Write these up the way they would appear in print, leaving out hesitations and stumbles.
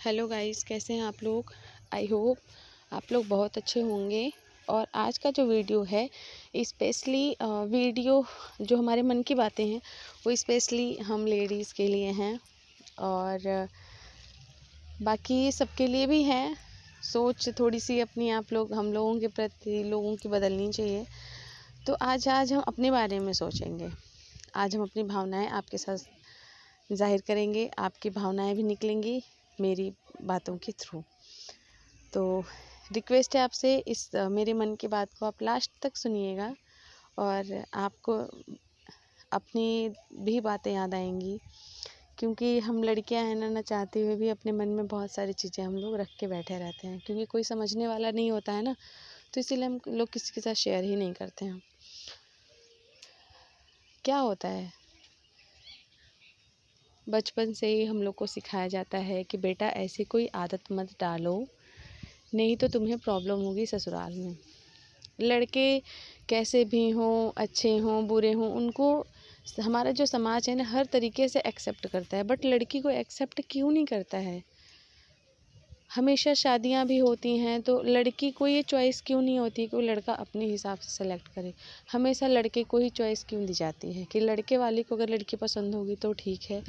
Hello guys, कैसे हैं आप लोग। आई होप आप लोग बहुत अच्छे होंगे। और आज का जो वीडियो है स्पेशली वीडियो जो हमारे मन की बातें हैं वो स्पेशली हम लेडीज़ के लिए हैं और बाकी सबके लिए भी हैं। सोच थोड़ी सी अपनी आप लोग हम लोगों के प्रति लोगों की बदलनी चाहिए। तो आज हम अपने बारे में सोचेंगे। आज हम अपनी भावनाएं आपके साथ जाहिर करेंगे, आपकी भावनाएं भी निकलेंगी मेरी बातों के थ्रू। तो रिक्वेस्ट है आपसे, इस मेरे मन की बात को आप लास्ट तक सुनिएगा और आपको अपनी भी बातें याद आएंगी, क्योंकि हम लड़कियां हैं ना चाहते हुए भी अपने मन में बहुत सारी चीज़ें हम लोग रख के बैठे रहते हैं, क्योंकि कोई समझने वाला नहीं होता है ना, तो इसीलिए हम लोग किसी के साथ शेयर ही नहीं करते हैं। क्या होता है, बचपन से ही हम लोग को सिखाया जाता है कि बेटा ऐसी कोई आदत मत डालो, नहीं तो तुम्हें प्रॉब्लम होगी ससुराल में। लड़के कैसे भी हों, अच्छे हों बुरे हों, उनको हमारा जो समाज है ना हर तरीके से एक्सेप्ट करता है, बट लड़की को एक्सेप्ट क्यों नहीं करता है। हमेशा शादियां भी होती हैं तो लड़की को ये चॉइस क्यों नहीं होती कि वो लड़का अपने हिसाब से सेलेक्ट करे। हमेशा लड़के को ही चॉइस क्यों दी जाती है कि लड़के वाले को अगर लड़की पसंद होगी तो ठीक है,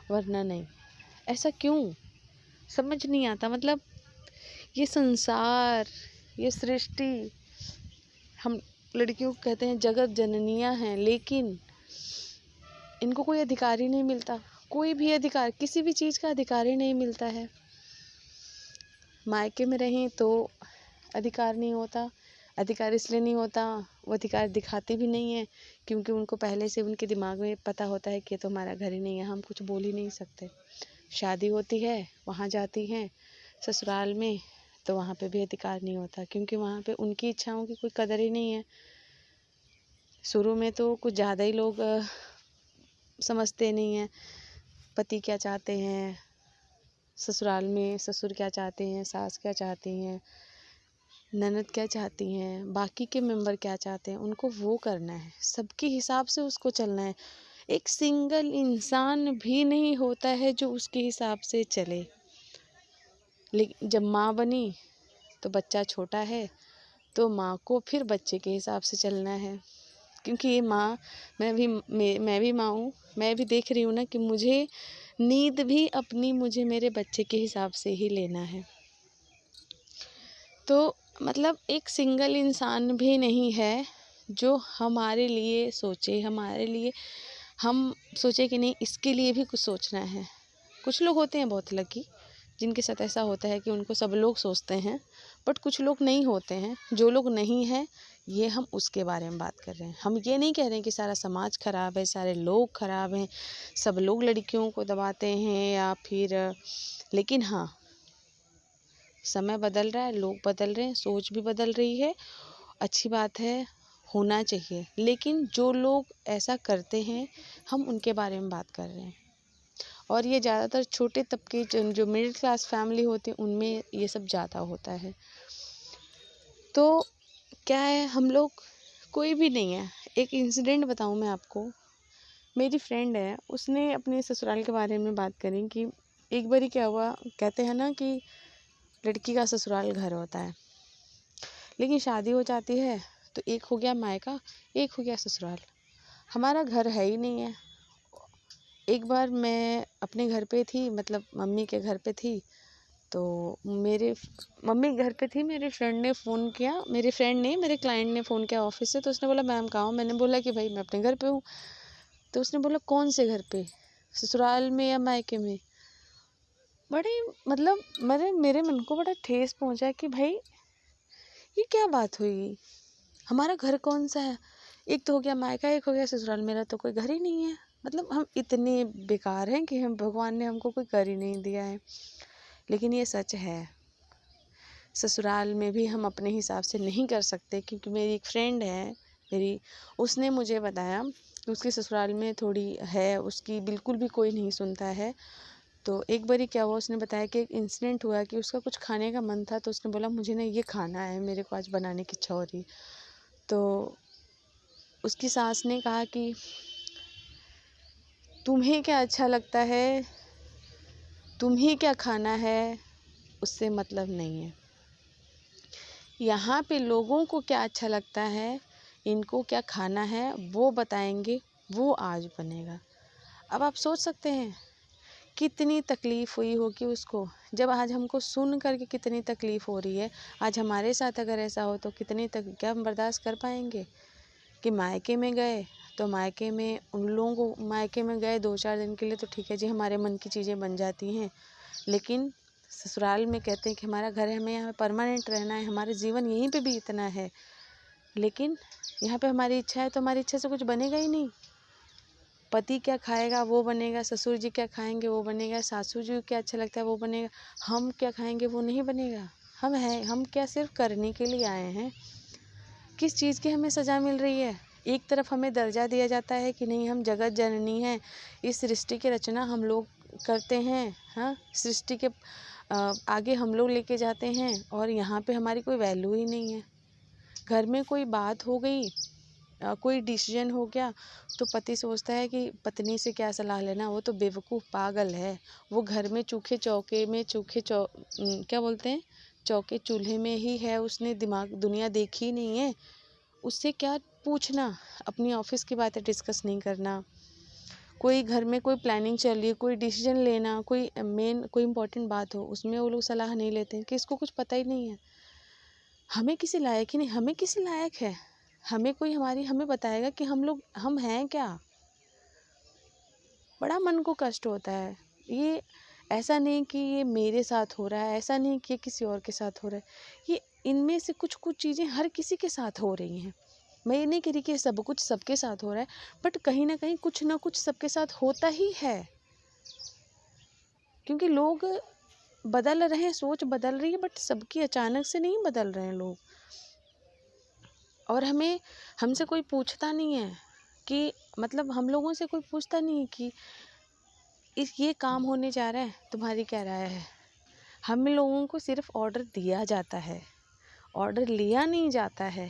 वरना नहीं। ऐसा क्यों, समझ नहीं आता। मतलब ये संसार, ये सृष्टि, हम लड़कियों को कहते हैं जगत जननियां हैं, लेकिन इनको कोई अधिकार ही नहीं मिलता। कोई भी अधिकार, किसी भी चीज़ का अधिकार ही नहीं मिलता है। मायके में रहें तो अधिकार नहीं होता। अधिकार इसलिए नहीं होता, वो अधिकार दिखाते भी नहीं है, क्योंकि उनको पहले से उनके दिमाग में पता होता है कि ये तो हमारा घर ही नहीं है, हम कुछ बोल ही नहीं सकते। शादी होती है, वहाँ जाती हैं ससुराल में, तो वहाँ पे भी अधिकार नहीं होता, क्योंकि वहाँ पे उनकी इच्छाओं की कोई कदर ही नहीं है। शुरू में तो कुछ ज़्यादा ही लोग समझते नहीं हैं पति क्या चाहते हैं, ससुराल में ससुर क्या चाहते हैं, सास क्या चाहती हैं, ननद क्या चाहती हैं, बाकी के मेंबर क्या चाहते हैं, उनको वो करना है, सबके हिसाब से उसको चलना है। एक सिंगल इंसान भी नहीं होता है जो उसके हिसाब से चले। लेकिन जब माँ बनी तो बच्चा छोटा है, तो माँ को फिर बच्चे के हिसाब से चलना है, क्योंकि ये माँ, मैं भी माँ हूँ। मैं भी देख रही हूँ ना कि मुझे नींद भी अपनी मुझे मेरे बच्चे के हिसाब से ही लेना है। तो मतलब एक सिंगल इंसान भी नहीं है जो हमारे लिए सोचे, हमारे लिए हम सोचे कि नहीं इसके लिए भी कुछ सोचना है। कुछ लोग होते हैं बहुत लकी, जिनके साथ ऐसा होता है कि उनको सब लोग सोचते हैं, बट कुछ लोग नहीं होते हैं। जो लोग नहीं हैं, ये हम उसके बारे में बात कर रहे हैं। हम ये नहीं कह रहे हैं कि सारा समाज खराब है, सारे लोग खराब हैं, सब लोग लड़कियों को दबाते हैं या फिर, लेकिन हाँ, समय बदल रहा है, लोग बदल रहे हैं, सोच भी बदल रही है, अच्छी बात है, होना चाहिए। लेकिन जो लोग ऐसा करते हैं, हम उनके बारे में बात कर रहे हैं। और ये ज़्यादातर छोटे तबके जो मिडिल क्लास फैमिली होती है, उनमें ये सब ज़्यादा होता है। तो क्या है, हम लोग कोई भी नहीं है। एक इंसिडेंट बताऊं मैं आपको। मेरी फ्रेंड है, उसने अपने ससुराल के बारे में बात करी कि एक बारी क्या हुआ। कहते हैं ना कि लड़की का ससुराल घर होता है, लेकिन शादी हो जाती है तो एक हो गया मायका, एक हो गया ससुराल। हमारा घर है ही नहीं है। एक बार मैं अपने घर पे थी, मतलब मम्मी के घर पे थी, तो मेरे मम्मी घर पे थी, मेरे फ्रेंड ने फ़ोन किया, मेरे फ्रेंड ने, मेरे क्लाइंट ने फ़ोन किया ऑफिस से। तो उसने बोला मैम कहाँ हो। मैंने बोला कि भाई मैं अपने घर पे हूँ। तो उसने बोला कौन से घर पे, ससुराल में या मायके में। बड़े मतलब मेरे मन को बड़ा ठेस पहुंचा कि भाई ये क्या बात हुई, हमारा घर कौन सा है। एक तो हो गया मायका, एक हो गया ससुराल, मेरा तो कोई घर ही नहीं है। मतलब हम इतने बेकार हैं कि हम भगवान ने हमको कोई घर ही नहीं दिया है। लेकिन ये सच है, ससुराल में भी हम अपने हिसाब से नहीं कर सकते, क्योंकि मेरी एक फ्रेंड है मेरी, उसने मुझे बताया कि उसके ससुराल में थोड़ी है, उसकी बिल्कुल भी कोई नहीं सुनता है। तो एक बारी क्या हुआ, उसने बताया कि एक इंसिडेंट हुआ कि उसका कुछ खाने का मन था, तो उसने बोला मुझे ना ये खाना है, मेरे को आज बनाने की इच्छा हो रही। तो उसकी सास ने कहा कि तुम्हें क्या अच्छा लगता है, तुम्हें क्या खाना है उससे मतलब नहीं है। यहाँ पे लोगों को क्या अच्छा लगता है, इनको क्या खाना है वो बताएंगे, वो आज बनेगा। अब आप सोच सकते हैं कितनी तकलीफ़ हुई होगी उसको, जब आज हमको सुन करके कितनी तकलीफ़ हो रही है। आज हमारे साथ अगर ऐसा हो तो कितनी क्या हम बर्दाश्त कर पाएंगे। कि मायके में गए तो मायके में उन लोगों को, मायके में गए 2-4 दिन के लिए तो ठीक है जी, हमारे मन की चीज़ें बन जाती हैं, लेकिन ससुराल में कहते हैं कि हमारा घर है, हमें यहाँ परमानेंट रहना है, हमारा जीवन यहीं पे भी इतना है, लेकिन यहाँ पे हमारी इच्छा है तो हमारी इच्छा से कुछ बनेगा ही नहीं। पति क्या खाएगा वो बनेगा, ससुर जी क्या खाएंगे वो बनेगा, सासू जी को क्या अच्छा लगता है वो बनेगा, हम क्या खाएंगे वो नहीं बनेगा। हम क्या सिर्फ करने के लिए आए हैं। किस चीज़ की हमें सज़ा मिल रही है। एक तरफ हमें दर्जा दिया जाता है कि नहीं, हम जगत जननी हैं, इस सृष्टि की रचना हम लोग करते हैं, हाँ, सृष्टि के आगे हम लोग लेके जाते हैं, और यहाँ पे हमारी कोई वैल्यू ही नहीं है। घर में कोई बात हो गई, कोई डिसीजन हो गया तो पति सोचता है कि पत्नी से क्या सलाह लेना, वो तो बेवकूफ़ पागल है, वो घर में चूखे चौके में क्या बोलते हैं, चौके चूल्हे में ही है, उसने दिमाग दुनिया देखी नहीं है, उससे क्या पूछना। अपनी ऑफिस की बातें डिस्कस नहीं करना, कोई घर में कोई प्लानिंग चल रही है, कोई डिसीजन लेना, कोई इम्पोर्टेंट बात हो, उसमें वो लोग सलाह नहीं लेते हैं कि इसको कुछ पता ही नहीं है। हमें किसी लायक ही नहीं, हमें किसी लायक है, हमें कोई हमें बताएगा कि हम हैं क्या। बड़ा मन को कष्ट होता है। ये ऐसा नहीं कि ये मेरे साथ हो रहा है, ऐसा नहीं कि किसी और के साथ हो रहा है, ये इनमें से कुछ चीज़ें हर किसी के साथ हो रही हैं। मैं ये नहीं कह रही कि सब कुछ सबके साथ हो रहा है, बट कहीं ना कहीं कुछ ना कुछ सबके साथ होता ही है, क्योंकि लोग बदल रहे हैं, सोच बदल रही है, बट सबकी अचानक से नहीं बदल रहे हैं लोग। और हमसे कोई पूछता नहीं है कि, मतलब हम लोगों से कोई पूछता नहीं है कि ये काम होने जा रहा है, तुम्हारी क्या राय है। हम लोगों को सिर्फ ऑर्डर दिया जाता है, ऑर्डर लिया नहीं जाता है।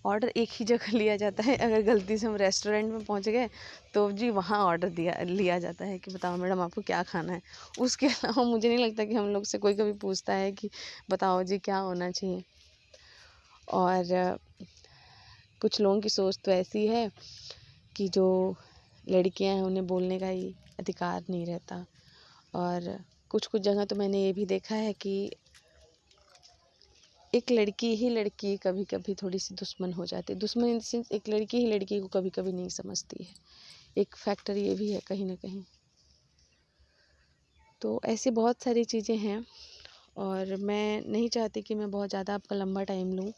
ऑर्डर एक ही जगह लिया जाता है, अगर गलती से हम रेस्टोरेंट में पहुंच गए तो जी वहाँ ऑर्डर लिया जाता है कि बताओ मैडम आपको क्या खाना है। उसके अलावा मुझे नहीं लगता कि हम लोग से कोई कभी पूछता है कि बताओ जी क्या होना चाहिए। और कुछ लोगों की सोच तो ऐसी है कि जो लड़कियां हैं उन्हें बोलने का ही अधिकार नहीं रहता। और कुछ जगह तो मैंने ये भी देखा है कि एक लड़की कभी कभी थोड़ी सी दुश्मन हो जाती है। दुश्मन इन द सेंस, एक लड़की ही लड़की को कभी कभी नहीं समझती है। एक फैक्टर ये भी है कहीं ना कहीं। तो ऐसी बहुत सारी चीज़ें हैं, और मैं नहीं चाहती कि मैं बहुत ज़्यादा आपका लंबा टाइम लूँ।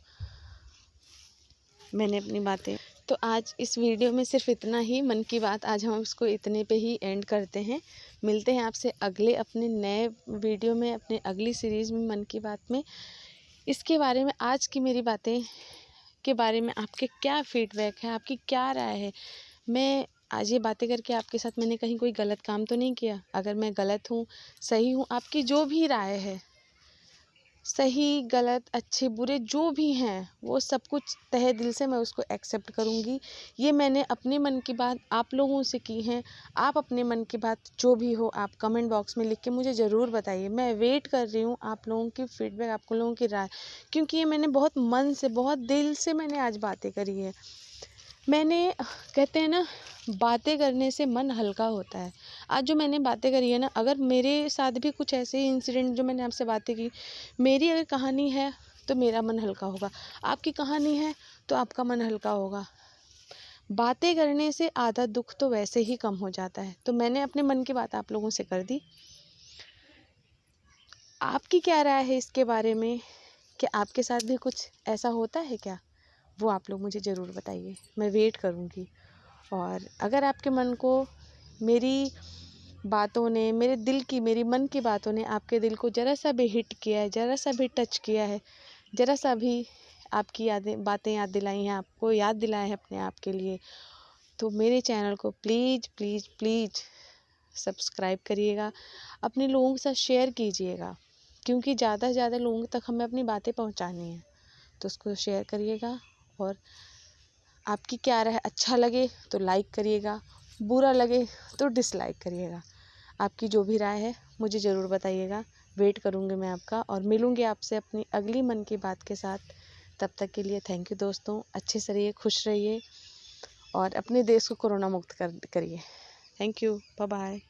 मैंने अपनी बातें, तो आज इस वीडियो में सिर्फ इतना ही, मन की बात आज हम इसको इतने पे ही एंड करते हैं। मिलते हैं आपसे अगले अपने नए वीडियो में, अपने अगली सीरीज़ में मन की बात में। इसके बारे में, आज की मेरी बातें के बारे में आपके क्या फीडबैक है, आपकी क्या राय है। मैं आज ये बातें करके आपके साथ मैंने कहीं कोई गलत काम तो नहीं किया। अगर मैं गलत हूँ, सही हूँ, आपकी जो भी राय है, सही गलत अच्छे बुरे जो भी हैं, वो सब कुछ तहे दिल से मैं उसको एक्सेप्ट करूँगी। ये मैंने अपने मन की बात आप लोगों से की है। आप अपने मन की बात जो भी हो आप कमेंट बॉक्स में लिख के मुझे ज़रूर बताइए। मैं वेट कर रही हूँ आप लोगों की फीडबैक, आप लोगों की राय, क्योंकि ये मैंने बहुत मन से, बहुत दिल से मैंने आज बातें करी है। मैंने, कहते हैं ना, बातें करने से मन हल्का होता है। आज जो मैंने बातें करी है ना, अगर मेरे साथ भी कुछ ऐसे इंसिडेंट, जो मैंने आपसे बातें की, मेरी अगर कहानी है तो मेरा मन हल्का होगा, आपकी कहानी है तो आपका मन हल्का होगा। बातें करने से आधा दुख तो वैसे ही कम हो जाता है। तो मैंने अपने मन की बात आप लोगों से कर दी। आपकी क्या राय है इसके बारे में, कि आपके साथ भी कुछ ऐसा होता है क्या, वो आप लोग मुझे ज़रूर बताइए। मैं वेट करूँगी। और अगर आपके मन को मेरी बातों ने, मेरे दिल की, मेरी मन की बातों ने आपके दिल को ज़रा सा भी हिट किया है, ज़रा सा भी टच किया है, ज़रा सा भी आपकी बातें याद दिलाई हैं, आपको याद दिलाया है अपने आप के लिए, तो मेरे चैनल को प्लीज़ प्लीज़ प्लीज़ सब्सक्राइब करिएगा। अपने लोगों के साथ शेयर कीजिएगा, क्योंकि ज़्यादा से ज़्यादा लोगों तक हमें अपनी बातें पहुंचानी है। तो उसको शेयर करिएगा। और आपकी क्या राय, अच्छा लगे तो लाइक करिएगा, बुरा लगे तो डिसलाइक करिएगा। आपकी जो भी राय है मुझे ज़रूर बताइएगा। वेट करूँगी मैं आपका और मिलूँगी आपसे अपनी अगली मन की बात के साथ। तब तक के लिए थैंक यू दोस्तों। अच्छे से रहिए, खुश रहिए और अपने देश को कोरोना मुक्त करिए। Thank you. Bye bye.